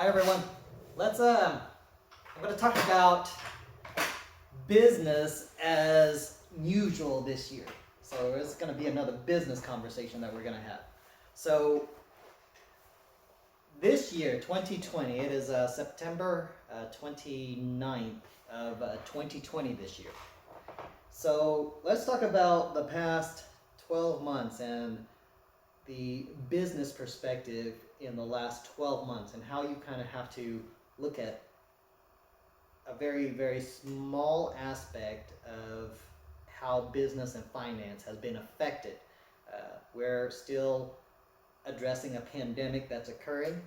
Hi everyone. I'm going to talk about business as usual this year. So it's going to be another business conversation that we're going to have. So this year, 2020, it is September 29th of 2020 this year. So let's talk about the past 12 months and the business perspective in the last 12 months and how you kind of have to look at a very, very small aspect of how business and finance has been affected. We're still addressing a pandemic that's occurring.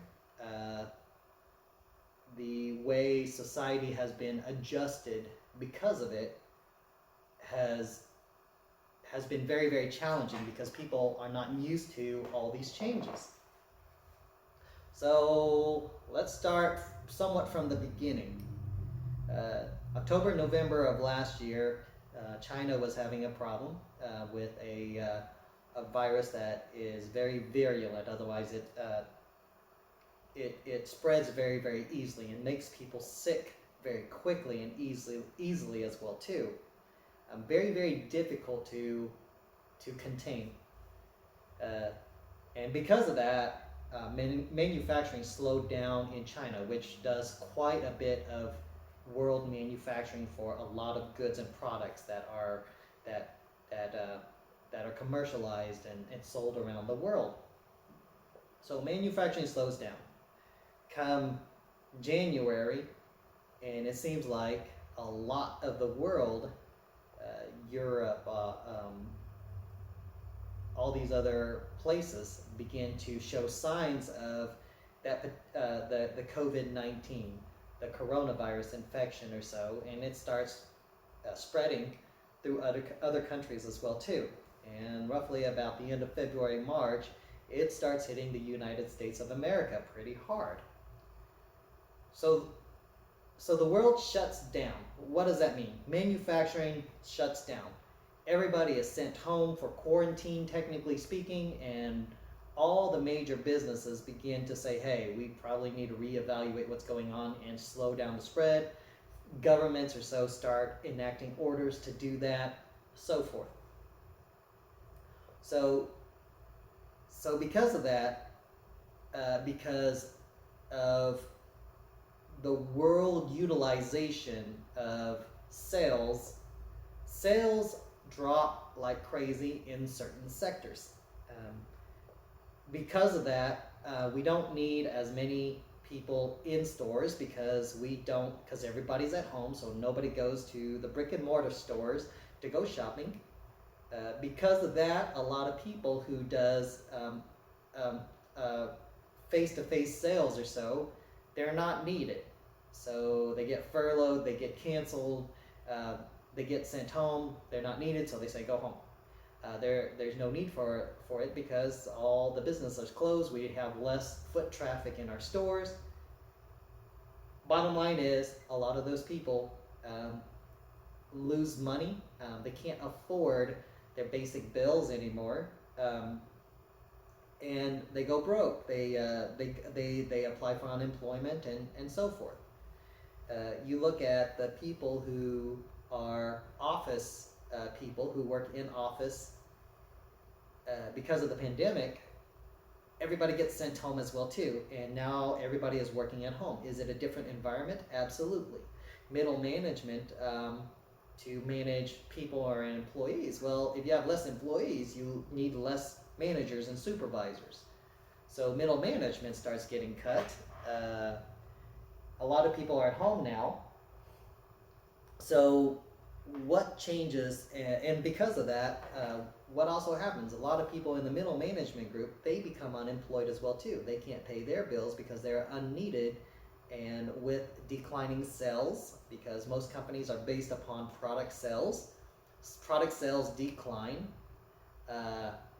The way society has been adjusted because of it has been very, very challenging because people are not used to all these changes. So let's start somewhat from the beginning. October, November of last year, China was having a problem with a virus that is very virulent. Otherwise, it spreads very, very easily and makes people sick very quickly and easily as well too. Very, very difficult to contain. And because of that, manufacturing slowed down in China, which does quite a bit of world manufacturing for a lot of goods and products that are commercialized and sold around the world. So manufacturing slows down. Come January, and it seems like a lot of the world, Europe, all these other places begin to show signs of that the COVID-19, the coronavirus infection or so, and it starts spreading through other countries as well too. And roughly about the end of February, March, it starts hitting the United States of America pretty hard. So the world shuts down. What does that mean? Manufacturing shuts down. Everybody is sent home for quarantine, technically speaking, and all the major businesses begin to say, hey, we probably need to reevaluate what's going on and slow down the spread. Governments or so start enacting orders to do that, so forth. So because of that, because of the world utilization of sales drop like crazy in certain sectors. Because of that, we don't need as many people in stores because everybody's at home, so nobody goes to the brick and mortar stores to go shopping. Because of that, a lot of people who does face-to-face sales or so, they're not needed. So they get furloughed, they get canceled, they get sent home, they're not needed, so they say go home. There's no need for it because all the businesses are closed, we have less foot traffic in our stores. Bottom line is, a lot of those people lose money, they can't afford their basic bills anymore, and they go broke. They apply for unemployment and so forth. You look at the people who are office people who work in office. Because of the pandemic, everybody gets sent home as well too, and now everybody is working at home. Is it a different environment? Absolutely. Middle management, to manage people or employees. Well, if you have less employees, you need less managers and supervisors. So middle management starts getting cut. A lot of people are at home now. So what changes, and because of that, what also happens, a lot of people in the middle management group, they become unemployed as well too. They can't pay their bills because they're unneeded, and with declining sales, because most companies are based upon product sales decline,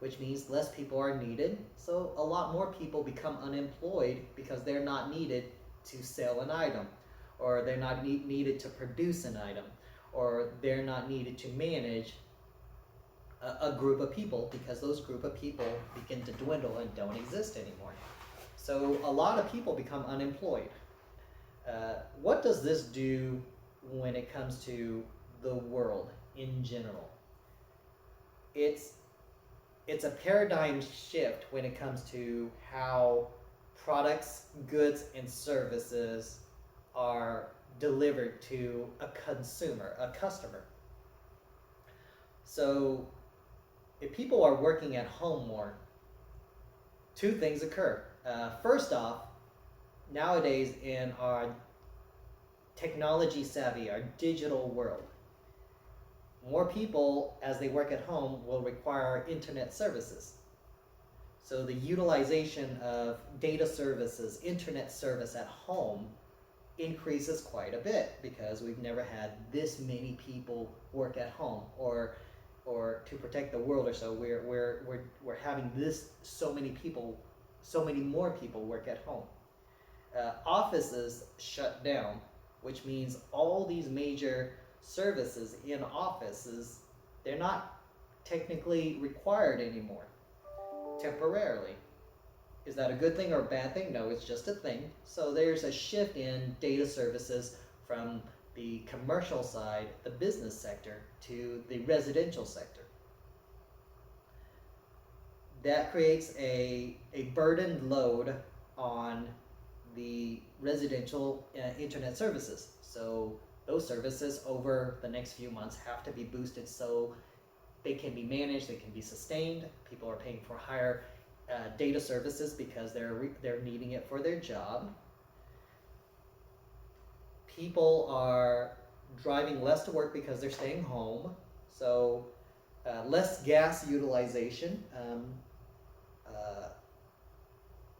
which means less people are needed. So a lot more people become unemployed because they're not needed to sell an item, or they're not needed to produce an item, or they're not needed to manage a group of people, because those group of people begin to dwindle and don't exist anymore. So a lot of people become unemployed. What does this do when it comes to the world in general? It's a paradigm shift when it comes to how products, goods, and services are delivered to a consumer, a customer. So if people are working at home more, two things occur. First off, nowadays in our technology savvy, our digital world, more people, as they work at home, will require internet services. So the utilization of data services, internet service at home increases quite a bit because we've never had this many people work at home, or to protect the world or so, we're having so many more people work at home. Offices shut down, which means all these major services in offices, they're not technically required anymore, temporarily. Is that a good thing or a bad thing? No, it's just a thing. So there's a shift in data services from the commercial side, the business sector, to the residential sector. That creates a burdened load on the residential internet services. So those services over the next few months have to be boosted so they can be managed, they can be sustained. People are paying for higher data services because they're needing it for their job. People are driving less to work because they're staying home, so less gas utilization,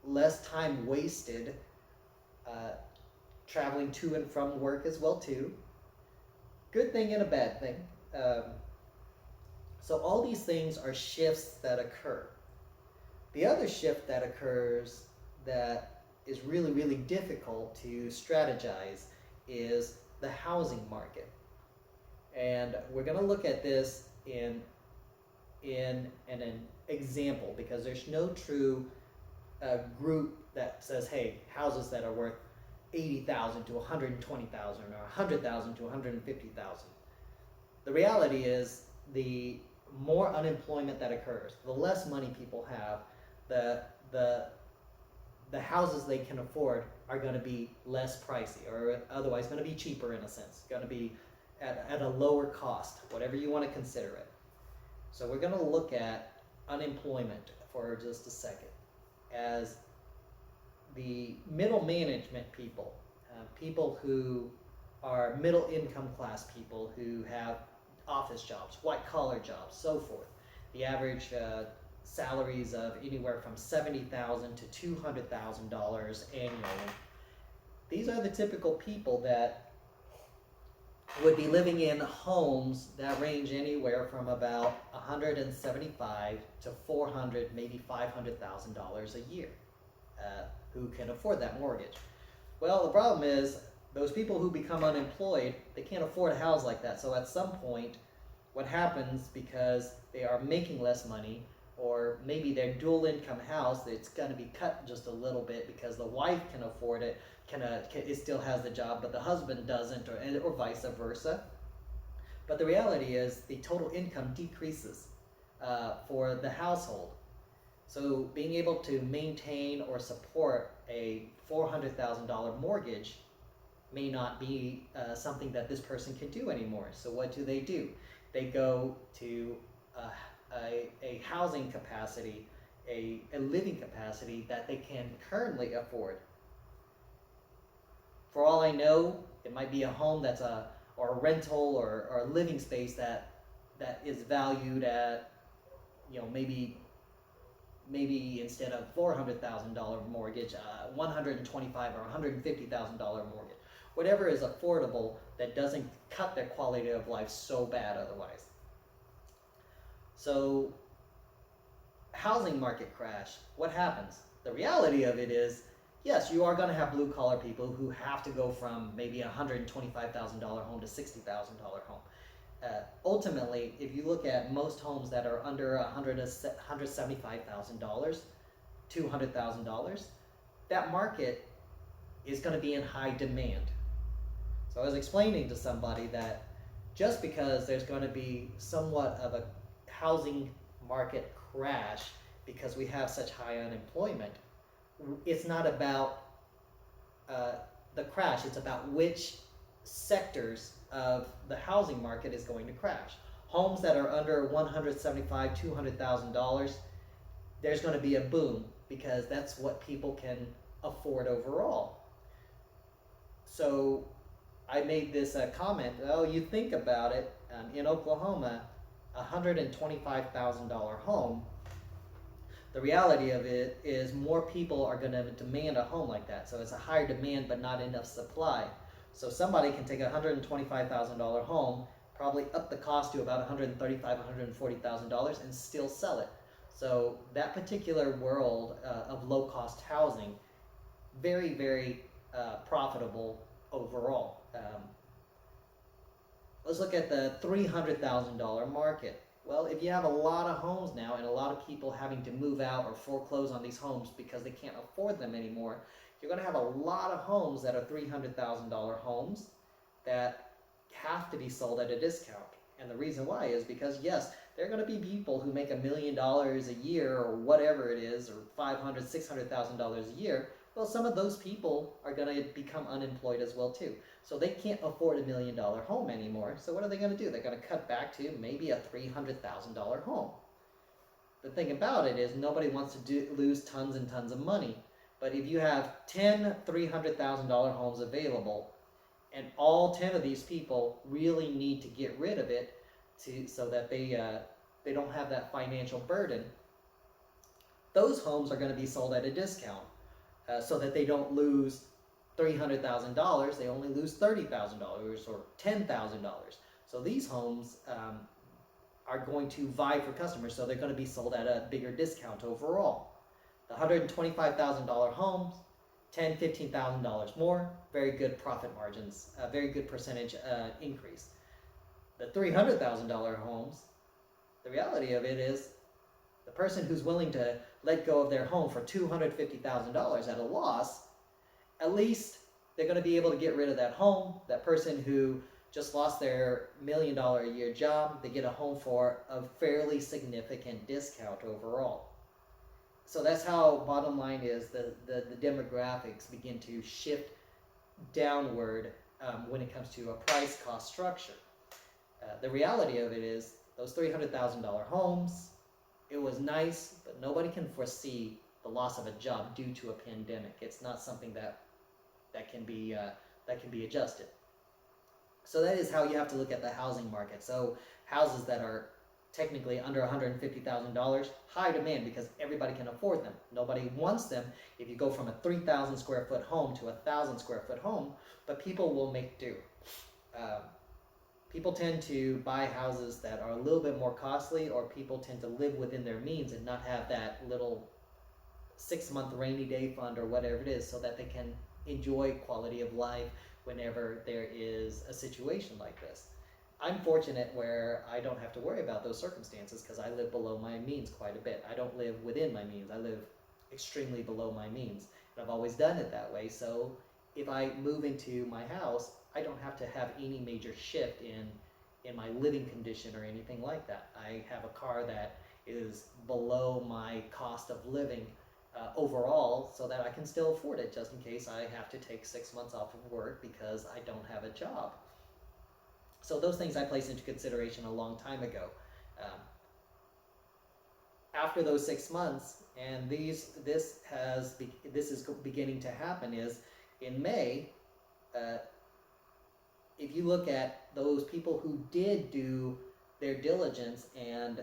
less time wasted traveling to and from work as well too. Good thing and a bad thing. So all these things are shifts that occur. The other shift that occurs that is really, really difficult to strategize is the housing market. And we're going to look at this in an example, because there's no true group that says, hey, houses that are worth $80,000 to $120,000 or $100,000 to $150,000. The reality is, the more unemployment that occurs, the less money people have, the houses they can afford are going to be less pricey, or otherwise going to be cheaper in a sense, going to be at a lower cost, whatever you want to consider it. So we're going to look at unemployment for just a second as the middle management people, people who are middle income class people who have office jobs, white collar jobs, so forth. The average salaries of anywhere from $70,000 to $200,000 annually. These are the typical people that would be living in homes that range anywhere from about $175,000 to $400,000, maybe $500,000 a year, who can afford that mortgage. Well, the problem is, those people who become unemployed, they can't afford a house like that. So at some point, what happens, because they are making less money, or maybe their dual income house, it's going to be cut just a little bit because the wife can afford it, it still has the job, but the husband doesn't, or vice versa. But the reality is, the total income decreases for the household. So being able to maintain or support a $400,000 mortgage may not be something that this person can do anymore. So what do? They go to a housing capacity, a living capacity that they can currently afford. For all I know, it might be a home or a rental or a living space that is valued at, maybe instead of $400,000 mortgage, $125,000 or $150,000 mortgage. Whatever is affordable that doesn't cut their quality of life so bad otherwise. So, housing market crash, what happens? The reality of it is, yes, you are going to have blue collar people who have to go from maybe a $125,000 home to $60,000 home. Ultimately, if you look at most homes that are under $175,000, $200,000, that market is going to be in high demand. So I was explaining to somebody that just because there's going to be somewhat of a housing market crash because we have such high unemployment, it's not about the crash, it's about which sectors of the housing market is going to crash. Homes that are under $175,000, $200,000, there's going to be a boom because that's what people can afford overall. So I made this comment, you think about it, in Oklahoma, a $125,000 home, the reality of it is more people are going to demand a home like that. So it's a higher demand but not enough supply. So somebody can take a $125,000 home, probably up the cost to about $135,000, $140,000 and still sell it. So that particular world of low-cost housing, very, very profitable overall. Let's look at the $300,000 market. Well, if you have a lot of homes now and a lot of people having to move out or foreclose on these homes because they can't afford them anymore, you're going to have a lot of homes that are $300,000 homes that have to be sold at a discount. And the reason why is because, yes, there are going to be people who make $1 million a year or whatever it is, or $500,000, $600,000 a year. Well, some of those people are going to become unemployed as well too. So they can't afford $1 million home anymore. So what are they going to do? They're going to cut back to maybe a $300,000 home. The thing about it is nobody wants to lose tons and tons of money. But if you have 10 $300,000 homes available, and all 10 of these people really need to get rid of it so that they don't have that financial burden, those homes are going to be sold at a discount so that they don't lose $300,000, they only lose $30,000 or $10,000. So these homes are going to vie for customers, so they're going to be sold at a bigger discount overall. The $125,000 homes, $10,000, $15,000 more, very good profit margins, a very good percentage increase. The $300,000 homes, the reality of it is the person who's willing to let go of their home for $250,000 at a loss, at least they're going to be able to get rid of that home. That person who just lost their $1 million a year job, they get a home for a fairly significant discount overall. So that's how, bottom line is, the demographics begin to shift downward when it comes to a price cost structure. The reality of it is those $300,000 homes, it was nice, but nobody can foresee the loss of a job due to a pandemic. It's not something that can be adjusted. So that is how you have to look at the housing market. So houses that are technically under $150,000, high demand because everybody can afford them. Nobody wants them if you go from a 3,000 square foot home to a 1,000 square foot home, but people will make do. People tend to buy houses that are a little bit more costly, or people tend to live within their means and not have that little 6-month rainy day fund or whatever it is, so that they can enjoy quality of life whenever there is a situation like this. I'm fortunate where I don't have to worry about those circumstances because I live below my means quite a bit. I don't live within my means. I live extremely below my means. And I've always done it that way. So if I move into my house, I don't have to have any major shift in my living condition or anything like that. I have a car that is below my cost of living overall, so that I can still afford it just in case I have to take 6 months off of work because I don't have a job. So those things I placed into consideration a long time ago. After those 6 months, and this is beginning to happen, is in May. If you look at those people who did do their diligence and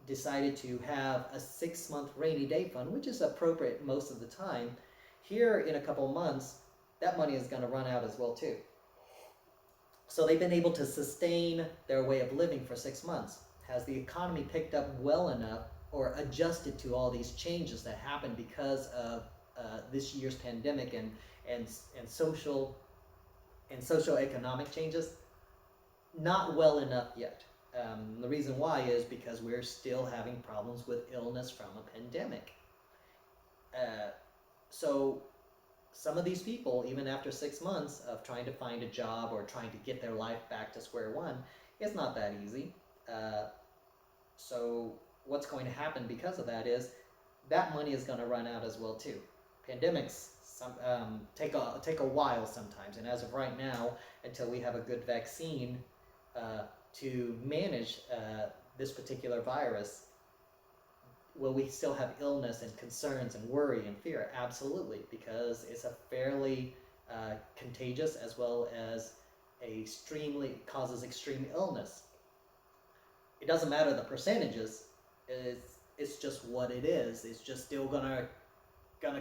decided to have a 6-month rainy day fund, which is appropriate most of the time, here in a couple months, that money is going to run out as well too. So they've been able to sustain their way of living for 6 months. Has the economy picked up well enough or adjusted to all these changes that happened because of this year's pandemic and socioeconomic changes? Not well enough yet. The reason why is because we're still having problems with illness from a pandemic. So some of these people, even after 6 months of trying to find a job or trying to get their life back to square one, it's not that easy. So what's going to happen because of that is that money is going to run out as well too. Pandemics take a while sometimes, and as of right now, until we have a good vaccine to manage this particular virus, will we still have illness and concerns and worry and fear? Absolutely, because it's a fairly contagious as well as causes extreme illness. It doesn't matter the percentages. It's just what it is. It's just still gonna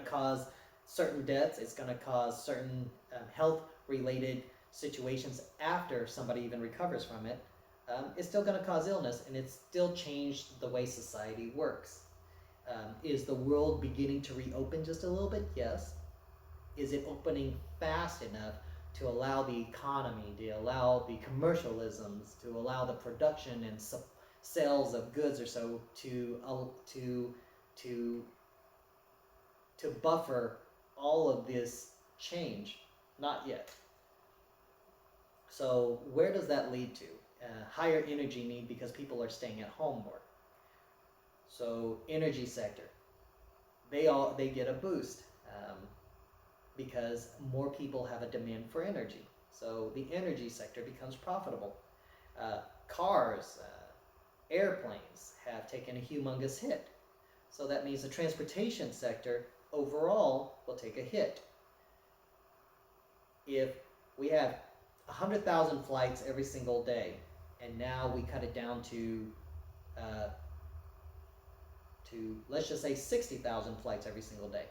cause certain deaths. It's gonna cause certain health related situations after somebody even recovers from it. It's still gonna cause illness, and it's still changed the way society works. Is the world beginning to reopen just a little bit? Yes. Is it opening fast enough to allow the economy, to allow the commercialisms, to allow the production and sales of goods or so to buffer all of this change? Not yet. So where does that lead to? Higher energy need because people are staying at home more. So energy sector, they get a boost because more people have a demand for energy. So the energy sector becomes profitable. Cars, airplanes have taken a humongous hit. So that means the transportation sector overall will take a hit. If we have 100,000 flights every single day, and now we cut it down to let's just say 60,000 flights every single day.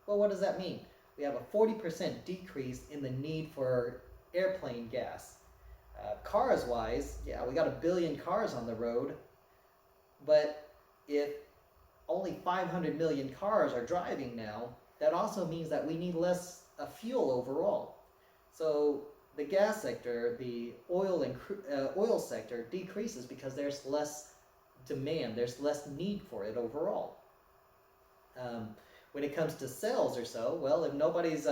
Well, what does that mean? We have a 40% decrease in the need for airplane gas. Cars wise, yeah, we got 1 billion cars on the road, but if only 500 million cars are driving now, that also means that we need less fuel overall. So the gas sector, the oil sector decreases because there's less demand, there's less need for it overall. When it comes to sales or so, well, if nobody's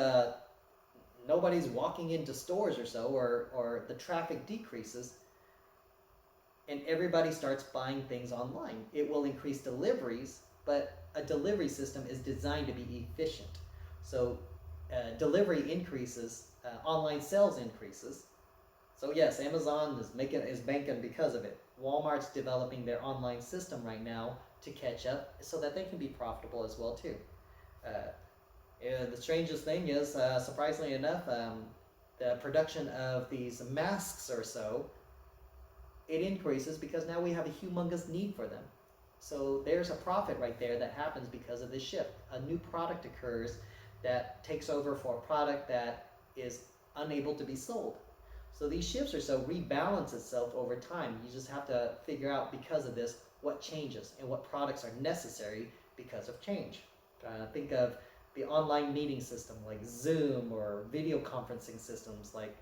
walking into stores or so, or the traffic decreases, and everybody starts buying things online, it will increase deliveries, but a delivery system is designed to be efficient. So delivery increases, online sales increases. So yes, Amazon is banking because of it. Walmart's developing their online system right now to catch up so that they can be profitable as well too. The strangest thing is, surprisingly enough, the production of these masks or so, it increases because now we have a humongous need for them. So there's a profit right there that happens because of this shift. A new product occurs that takes over for a product that is unable to be sold. So these shifts or so rebalance itself over time. You just have to figure out, because of this, what changes and what products are necessary because of change. Think of the online meeting system like Zoom, or video conferencing systems like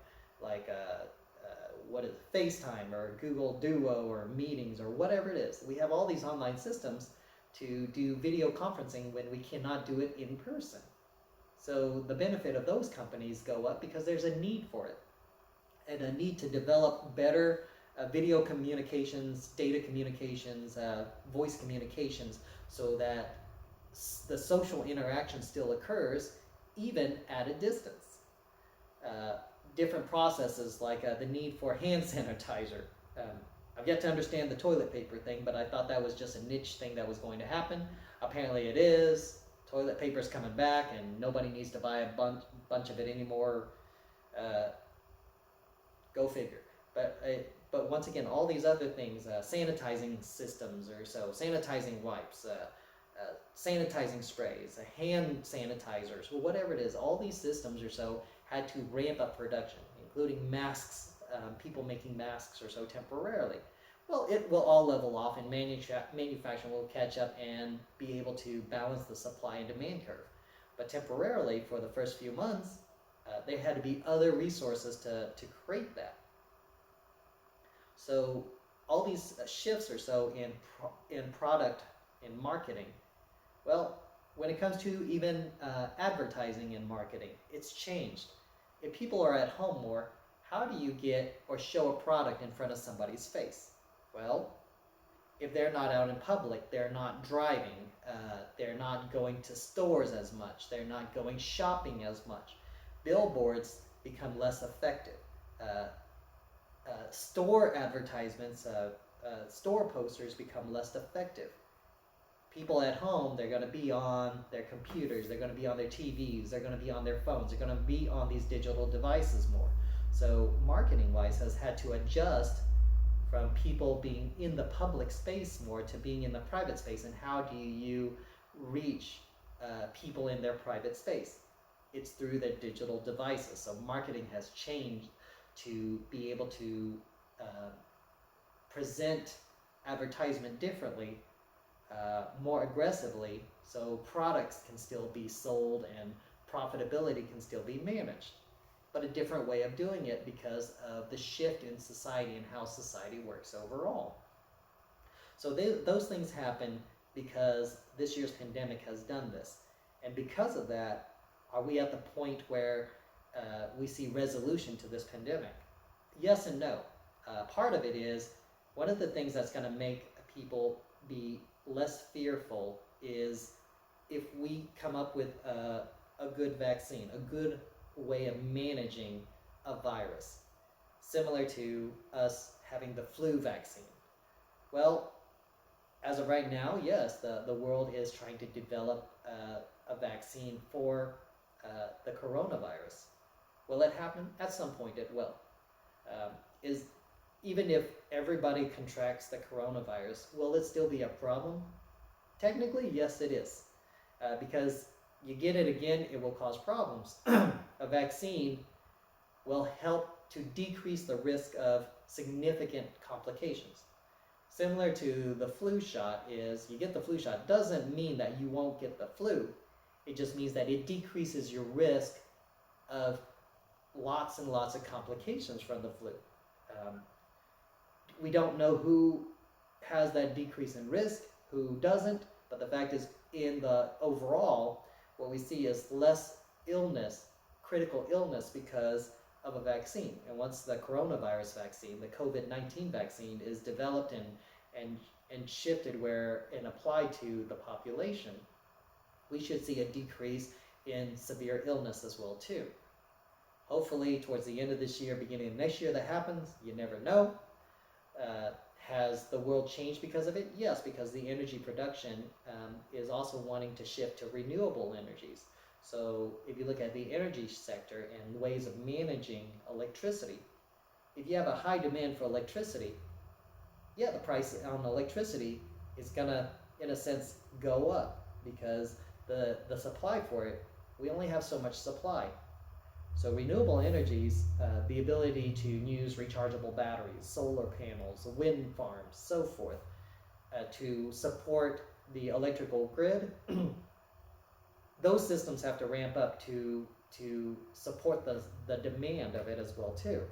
what is it, FaceTime or Google Duo or Meetings or whatever it is. We have all these online systems to do video conferencing when we cannot do it in person. So the benefit of those companies go up because there's a need for it, and a need to develop better video communications, data communications, voice communications, so that the social interaction still occurs even at a distance. Different processes like the need for hand sanitizer. I've yet to understand the toilet paper thing, but I thought that was just a niche thing that was going to happen. Apparently it is. Toilet paper's coming back, and nobody needs to buy a bunch of it anymore. Go figure. But once again, all these other things, sanitizing systems or so, sanitizing wipes, sanitizing sprays, hand sanitizers, well, whatever it is, all these systems or so had to ramp up production, including masks, people making masks or so temporarily. Well, it will all level off, and manufacturing will catch up and be able to balance the supply and demand curve. But temporarily, for the first few months, there had to be other resources to create that. So all these shifts or so in product, in marketing, well, when it comes to even advertising and marketing, it's changed. If people are at home more, how do you get or show a product in front of somebody's face? Well, if they're not out in public, they're not driving, they're not going to stores as much, they're not going shopping as much. Billboards become less effective. Store advertisements, store posters become less effective. People at home, they're going to be on their computers, they're going to be on their TVs, they're going to be on their phones, they're going to be on these digital devices more. So marketing wise has had to adjust from people being in the public space more to being in the private space. And how do you reach people in their private space? It's through their digital devices. So marketing has changed to be able to present advertisement differently, more aggressively, so products can still be sold and profitability can still be managed. But a different way of doing it because of the shift in society and how society works overall. So those things happen because this year's pandemic has done this. And because of that, are we at the point where we see resolution to this pandemic? Yes and no. Part of it is, one of the things that's going to make people be less fearful is if we come up with a good vaccine, a good way of managing a virus, similar to us having the flu vaccine. Well, as of right now, yes, the world is trying to develop a vaccine for the coronavirus. Will it happen? At some point it will. Even if everybody contracts the coronavirus, will it still be a problem? Technically, yes it is. Because you get it again, it will cause problems. A vaccine will help to decrease the risk of significant complications. Similar to the flu shot is, you get the flu shot, doesn't mean that you won't get the flu. It just means that it decreases your risk of lots and lots of complications from the flu. We don't know who has that decrease in risk, who doesn't, but the fact is, in the overall, what we see is less illness, critical illness, because of a vaccine. And once the coronavirus vaccine, the COVID-19 vaccine, is developed and shifted where and applied to the population, we should see a decrease in severe illness as well too. Hopefully towards the end of this year, beginning of next year, that happens. You never know. Has the world changed because of it? Yes, because the energy production is also wanting to shift to renewable energies. So if you look at the energy sector and ways of managing electricity, if you have a high demand for electricity, yeah, the price on electricity is gonna, in a sense, go up because the supply for it, we only have so much supply. So renewable energies, the ability to use rechargeable batteries, solar panels, wind farms, so forth, to support the electrical grid, those systems have to ramp up to support the demand of it as well too.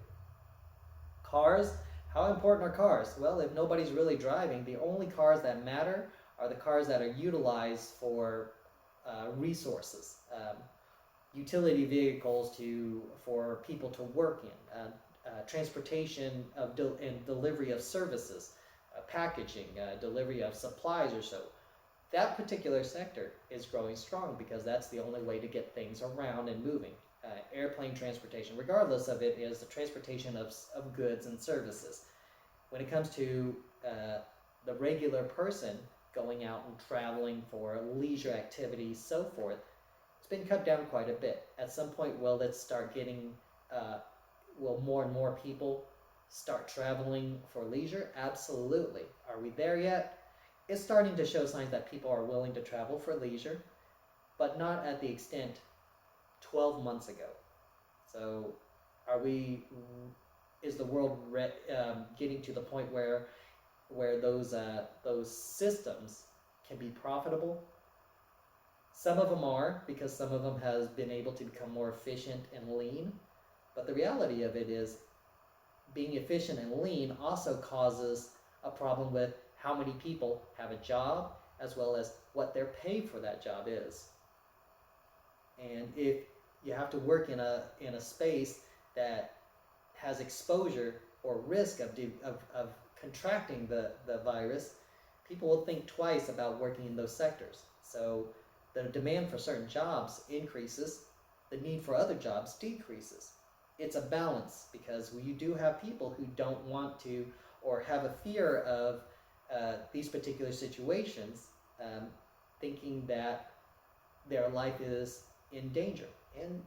Cars, how important are cars? Well, if nobody's really driving, the only cars that matter are the cars that are utilized for resources. Utility vehicles for people to work in, transportation and delivery of services, packaging, delivery of supplies or so. That particular sector is growing strong because that's the only way to get things around and moving. Airplane transportation, regardless of it, is the transportation of goods and services. When it comes to the regular person going out and traveling for leisure activities, so forth, been cut down quite a bit. At some point, will it start getting, will more and more people start traveling for leisure? Absolutely. Are we there yet? It's starting to show signs that people are willing to travel for leisure, but not at the extent 12 months ago. So is the world getting to the point where those systems can be profitable? Some of them are, because some of them has been able to become more efficient and lean. But the reality of it is, being efficient and lean also causes a problem with how many people have a job, as well as what their pay for that job is. And if you have to work in a space that has exposure or risk of contracting the virus, people will think twice about working in those sectors. So the demand for certain jobs increases, the need for other jobs decreases. It's a balance, because you do have people who don't want to or have a fear of these particular situations, thinking that their life is in danger. And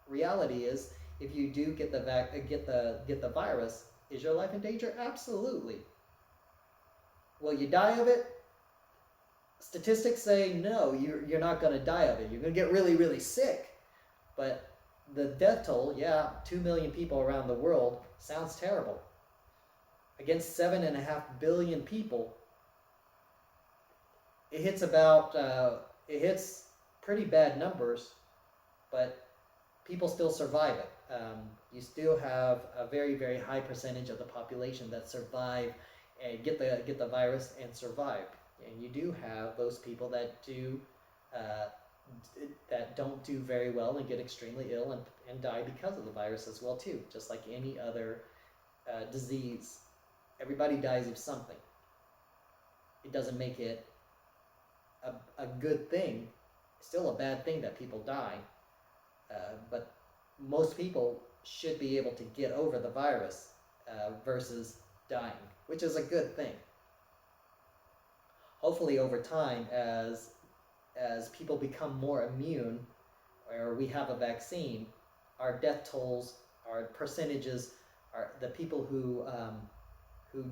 reality is, if you do get the virus, is your life in danger? Absolutely. Will you die of it? Statistics say no, you're not going to die of it. You're going to get really, really sick. But the death toll, 2 million people around the world, sounds terrible. Against 7.5 billion people, it hits pretty bad numbers, but people still survive it. You still have a very, very high percentage of the population that survive and get the virus and survive. And you do have those people that don't do very well and get extremely ill and die because of the virus as well too. Just like any other disease, everybody dies of something. It doesn't make it a good thing. It's still a bad thing that people die, but most people should be able to get over the virus versus dying, which is a good thing. Hopefully over time, as people become more immune, or we have a vaccine, our death tolls, our percentages, the people who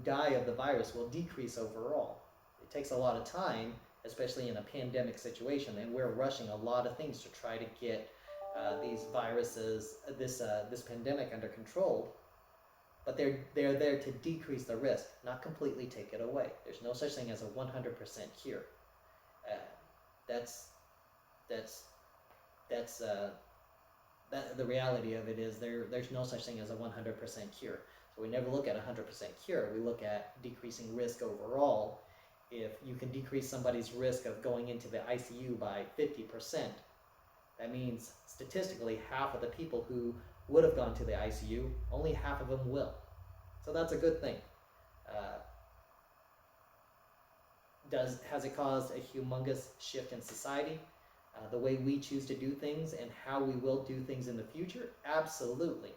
die of the virus will decrease overall. It takes a lot of time, especially in a pandemic situation, and we're rushing a lot of things to try to get these viruses, this pandemic under control. But they're there to decrease the risk, not completely take it away. There's no such thing as a 100% cure. The reality of it is there's no such thing as a 100% cure. So we never look at 100% cure. We look at decreasing risk overall. If you can decrease somebody's risk of going into the ICU by 50%, that means statistically half of the people who would have gone to the ICU, only half of them will. So that's a good thing. Has it caused a humongous shift in society? The way we choose to do things and how we will do things in the future? Absolutely.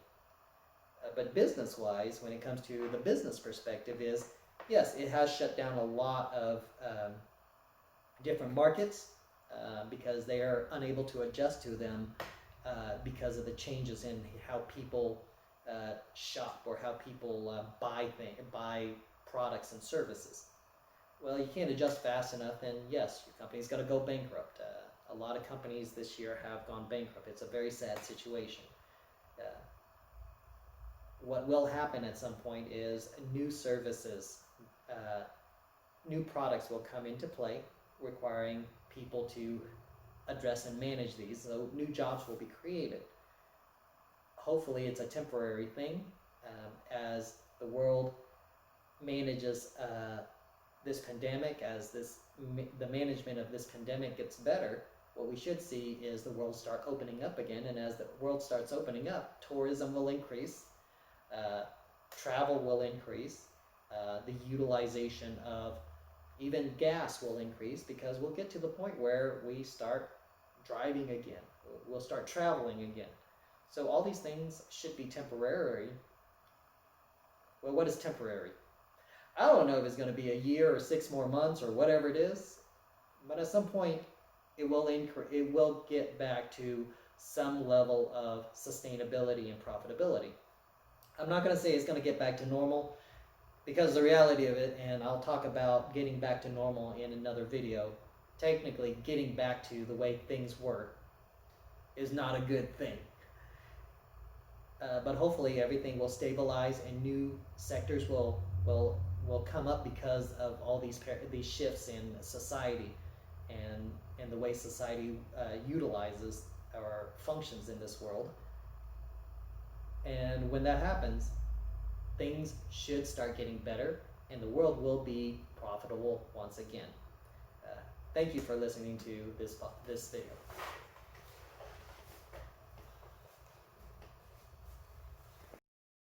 But business-wise, when it comes to the business perspective, is yes, it has shut down a lot of different markets because they are unable to adjust to them because of the changes in how people shop or how people buy products and services. Well, you can't adjust fast enough, and yes, your company's going to go bankrupt. A lot of companies this year have gone bankrupt. It's a very sad situation. What will happen at some point is new services, new products will come into play, requiring people to address and manage these. So new jobs will be created. Hopefully it's a temporary thing. As the world manages this pandemic, as the management of this pandemic gets better, what we should see is the world start opening up again. And as the world starts opening up, tourism will increase, travel will increase, the utilization of even gas will increase, because we'll get to the point where we start driving again. We'll start traveling again. So all these things should be temporary. Well, what is temporary? I don't know if it's going to be a year or 6 more months or whatever it is, but at some point it will get back to some level of sustainability and profitability. I'm not going to say it's going to get back to normal, because the reality of it, and I'll talk about getting back to normal in another video, technically getting back to the way things were is not a good thing. But hopefully everything will stabilize and new sectors will come up because of all these shifts in society and the way society utilizes or functions in this world. And when that happens, things should start getting better. and the world will be profitable once again. Thank you for listening to this video.